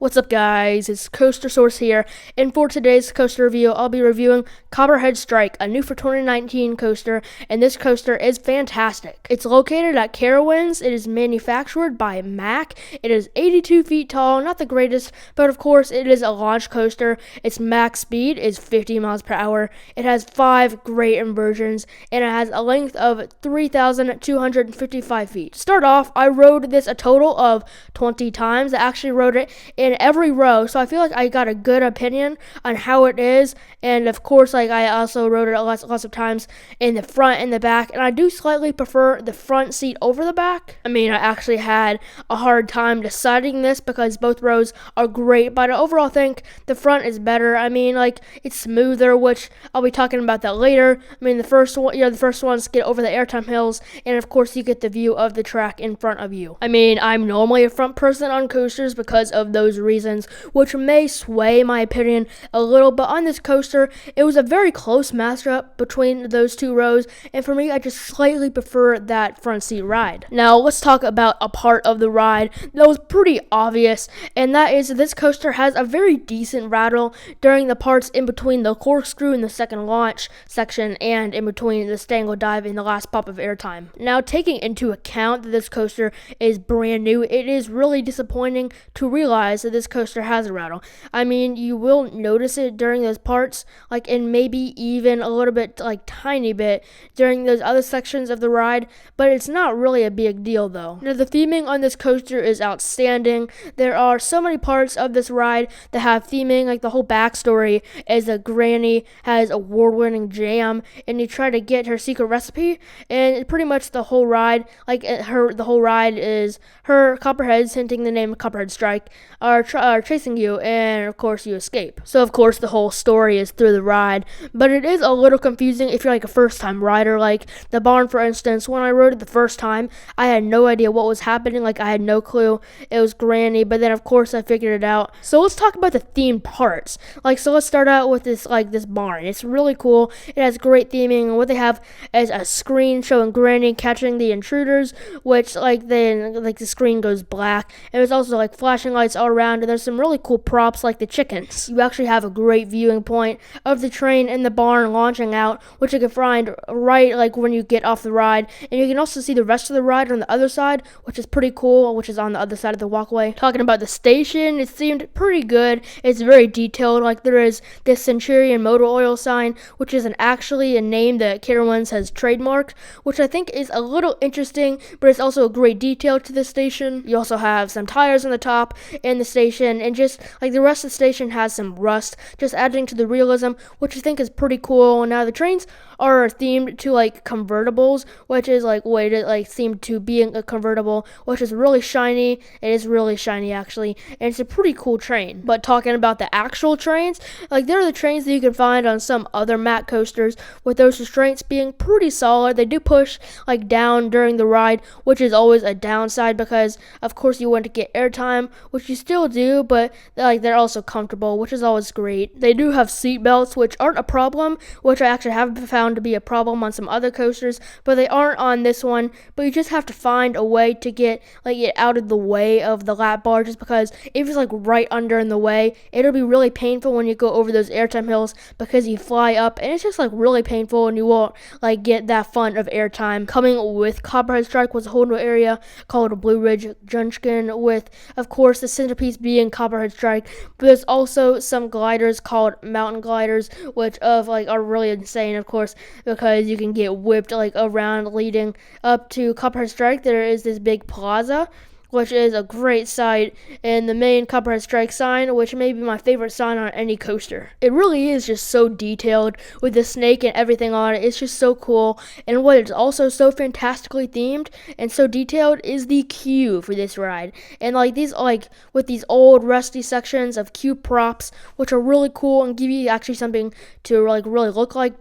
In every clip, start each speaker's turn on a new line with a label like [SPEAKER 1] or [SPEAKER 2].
[SPEAKER 1] What's up guys, it's Coaster Source here, and for today's coaster review, I'll be reviewing Copperhead Strike, a new for 2019 coaster, and this coaster is fantastic. It's located at Carowinds, it is manufactured by MACK, it is 82 feet tall, not the greatest, but of course it is a launch coaster. Its max speed is 50 miles per hour, it has 5 great inversions, and it has a length of 3,255 feet. To start off, I rode this a total of 20 times. I actually rode it in every row, so I feel like I got a good opinion on how it is. And of course, like, I also rode it lots of times in the front and the back, and I do slightly prefer the front seat over the back. I mean, I actually had a hard time deciding this because both rows are great, but I overall think the front is better. I mean, like, it's smoother, which I'll be talking about that later. I mean, the first ones get over the airtime hills, and of course you get the view of the track in front of you. I mean, I'm normally a front person on coasters because of those reasons, which may sway my opinion a little, but on this coaster, it was a very close matchup between those two rows, and for me, I just slightly prefer that front seat ride. Now, let's talk about a part of the ride that was pretty obvious, and that is this coaster has a very decent rattle during the parts in between the corkscrew and the second launch section, and in between the stangle dive and the last pop of airtime. Now, taking into account that this coaster is brand new, it is really disappointing to realize that this coaster has a rattle. I mean, you will notice it during those parts, like, and maybe even a little bit, like, tiny bit during those other sections of the ride, but it's not really a big deal though. Now, the theming on this coaster is outstanding. There are so many parts of this ride that have theming, like the whole backstory is a granny has award-winning jam, and you try to get her secret recipe, and pretty much the whole ride, like, the whole ride is her Copperheads, hinting the name Copperhead Strike, are chasing you, and of course you escape. So of course the whole story is through the ride, but it is a little confusing if you're like a first-time rider. Like the barn, for instance, when I rode it the first time, I had no idea what was happening. Like, I had no clue it was Granny, but then of course I figured it out. So let's talk about the themed parts. So let's start out with this barn. It's really cool. It has great theming, and what they have is a screen showing Granny catching the intruders, which the screen goes black, and there's also like flashing lights all around, and there's some really cool props like the chickens. You actually have a great viewing point of the train in the barn launching out, which you can find right like when you get off the ride, and you can also see the rest of the ride on the other side, which is pretty cool, which is on the other side of the walkway. Talking about the station, it seemed pretty good. It's very detailed. Like, there is this Centurion motor oil sign, which is actually a name that Carowinds has trademarked, which I think is a little interesting, but it's also a great detail to the station. You also have some tires on the top in the station, and just like the rest of the station has some rust, just adding to the realism, which I think is pretty cool. Now, the trains are themed to like convertibles, which is like weighted, like themed to being a convertible, which is really shiny. It is really shiny actually, and it's a pretty cool train. But talking about the actual trains, like, they're the trains that you can find on some other MACK coasters, with those restraints being pretty solid. They do push like down during the ride, which is always a downside because of course you want to get airtime, which you still do, but they're also comfortable, which is always great. They do have seat belts, which aren't a problem, which I actually have found to be a problem on some other coasters, but they aren't on this one. But you just have to find a way to get it out of the way of the lap bar, just because if it's like right under in the way, it'll be really painful when you go over those airtime hills because you fly up, and it's just like really painful, and you won't like get that fun of airtime. Coming with Copperhead Strike was a whole new area called Blue Ridge Junction, with of course the centerpiece being Copperhead Strike, but there's also some gliders called mountain gliders, which are really insane, of course, because you can get whipped like around. Leading up to Copperhead Strike, there is this big plaza, which is a great sight, and the main Copperhead Strike sign, which may be my favorite sign on any coaster. It really is just so detailed with the snake and everything on it. It's just so cool, and what is also so fantastically themed and so detailed is the queue for this ride. And with these old rusty sections of queue props, which are really cool and give you actually something to really look like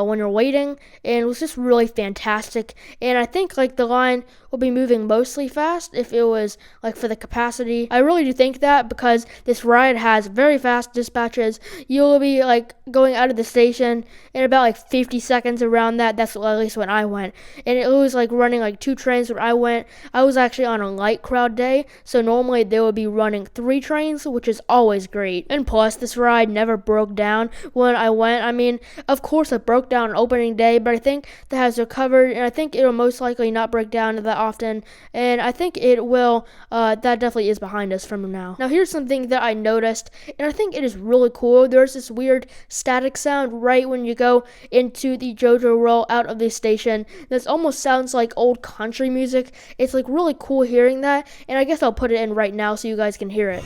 [SPEAKER 1] when you're waiting, and it was just really fantastic. And I think like the line will be moving mostly fast if it was like for the capacity. I really do think that, because this ride has very fast dispatches. You'll be like going out of the station in about like 50 seconds around that. That's at least when I went. And it was like running like 2 trains when I went. I was actually on a light crowd day, so normally they would be running 3 trains, which is always great. And plus, this ride never broke down when I went. I mean, of course it broke down on opening day, but I think that has recovered, and I think it'll most likely not break down that often, and I think it will. That definitely is behind us from now. Now here's something that I noticed, and I think it is really cool. There's this weird static sound right when you go into the JoJo roll out of the station. This almost sounds like old country music. It's like really cool hearing that, and I guess I'll put it in right now so you guys can hear it.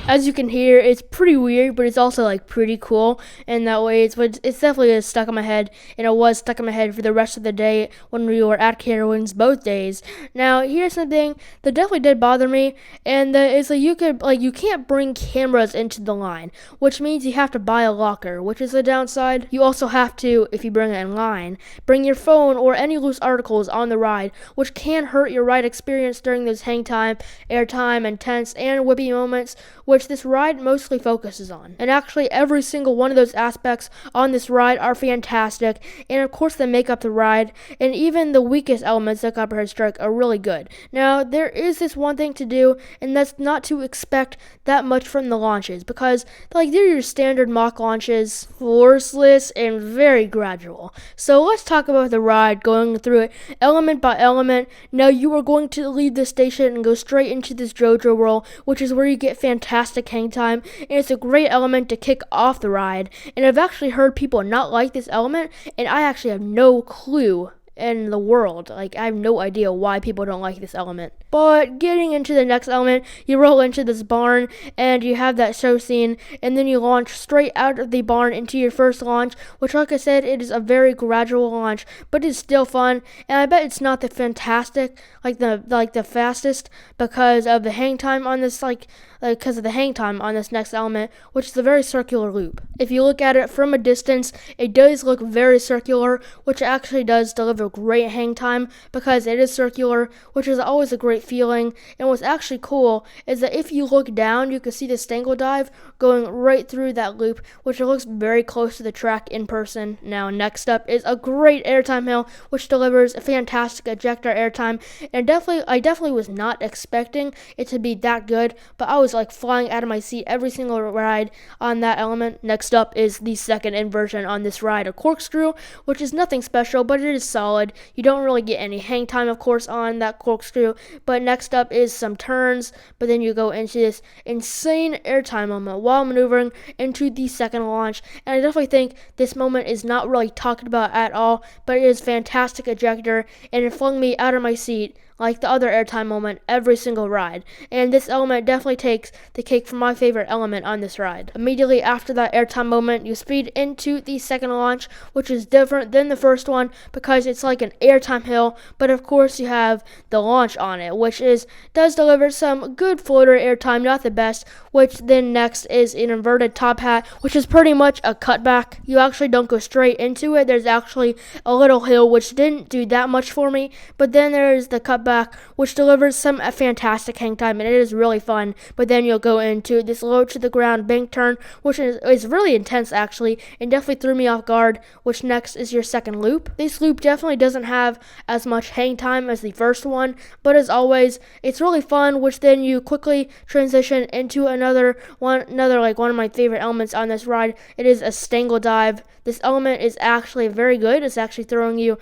[SPEAKER 1] As you can hear, it's pretty weird, but it's also like pretty cool in that way. It's definitely stuck in my head, and it was stuck in my head for the rest of the day when we were at Carowinds both days. Now, here's something that definitely did bother me, and that is that you can't bring cameras into the line, which means you have to buy a locker, which is a downside. You also have to, if you bring it in line, bring your phone or any loose articles on the ride, which can hurt your ride experience during those hang time, airtime, and tense and whippy moments, which this ride mostly focuses on. And actually every single one of those aspects on this ride are fantastic, and of course they make up the ride, and even the weakest elements that Copperhead strike are really good. Now there is this one thing to do, and that's not to expect that much from the launches, because like they're your standard mock launches, forceless and very gradual. So let's talk about the ride, going through it element by element. Now you are going to leave the station and go straight into this JoJo roll, which is where you get fantastic hang time, and it's a great element to kick off the ride. And I've actually heard people not like this element, and I actually have no clue in the world. Like, I have no idea why people don't like this element. But getting into the next element, you roll into this barn, and you have that show scene, and then you launch straight out of the barn into your first launch, which, like I said, it is a very gradual launch, but it's still fun. And I bet it's not the fantastic, like the fastest, because of the hang time on this, because of the hang time on this next element, which is a very circular loop. If you look at it from a distance, it does look very circular, which actually does deliver great hang time because it is circular, which is always a great feeling. And what's actually cool is that if you look down, you can see the stangle dive going right through that loop, which looks very close to the track in person. Now, next up is a great airtime hill, which delivers a fantastic ejector airtime. And I definitely was not expecting it to be that good, but I was like flying out of my seat every single ride on that element. Next up is the second inversion on this ride, a corkscrew, which is nothing special, but it is solid. You don't really get any hang time, of course, on that corkscrew. But next up is some turns, but then you go into this insane airtime moment while maneuvering into the second launch. And I definitely think this moment is not really talked about at all, but it is fantastic ejector, and it flung me out of my seat like the other airtime moment every single ride. And this element definitely takes the cake for my favorite element on this ride. Immediately after that airtime moment, you speed into the second launch, which is different than the first one because it's like an airtime hill, but of course you have the launch on it, which does deliver some good floater airtime, not the best, which then next is an inverted top hat, which is pretty much a cutback. You actually don't go straight into it. There's actually a little hill, which didn't do that much for me, but then there's the cutback, which delivers some fantastic hang time, and it is really fun. But then you'll go into this low to the ground bank turn, which is really intense actually, and definitely threw me off guard, which next is your second loop. This loop definitely doesn't have as much hang time as the first one, but as always, it's really fun, which then you quickly transition into another one of my favorite elements on this ride. It is a stangle dive. This element is actually very good. It's actually throwing you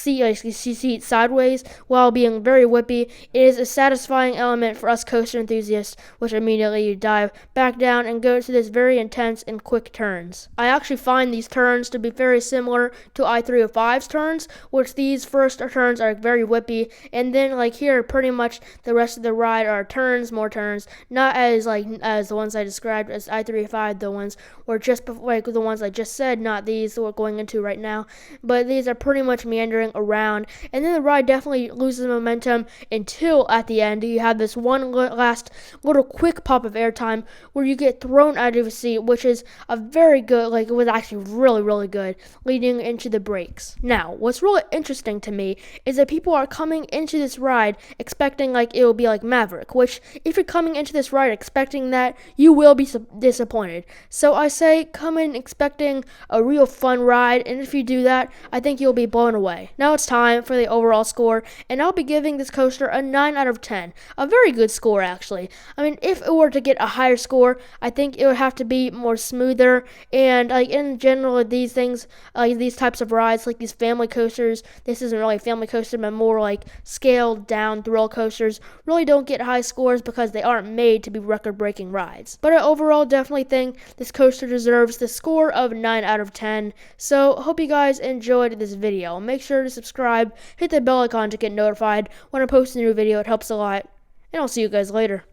[SPEAKER 1] seat sideways while being very whippy. It is a satisfying element for us coaster enthusiasts, which immediately you dive back down and go to this very intense and quick turns. I actually find these turns to be very similar to i305's turns, which these first turns are very whippy, and then here pretty much the rest of the ride are turns, more turns, not as the ones I described as i305. The ones were just before, the ones I just said, not these that we're going into right now, but these are pretty much meandering around, and then the ride definitely loses momentum momentum until at the end you have this one last little quick pop of airtime where you get thrown out of a seat, which is a very good, like it was actually really, really good leading into the brakes. Now, what's really interesting to me is that people are coming into this ride expecting like it will be like Maverick, which if you're coming into this ride expecting that, you will be disappointed. So I say come in expecting a real fun ride, and if you do that, I think you'll be blown away. Now it's time for the overall score, and I'll be giving this coaster a 9 out of 10. A very good score, actually. I mean, if it were to get a higher score, I think it would have to be more smoother, and like in general, these things, these types of rides, like these family coasters, this isn't really a family coaster, but more like scaled down thrill coasters, really don't get high scores because they aren't made to be record-breaking rides. But I overall definitely think this coaster deserves the score of 9 out of 10. So hope you guys enjoyed this video. Make sure to subscribe, hit the bell icon to get notified when I post a new video. It helps a lot, and I'll see you guys later.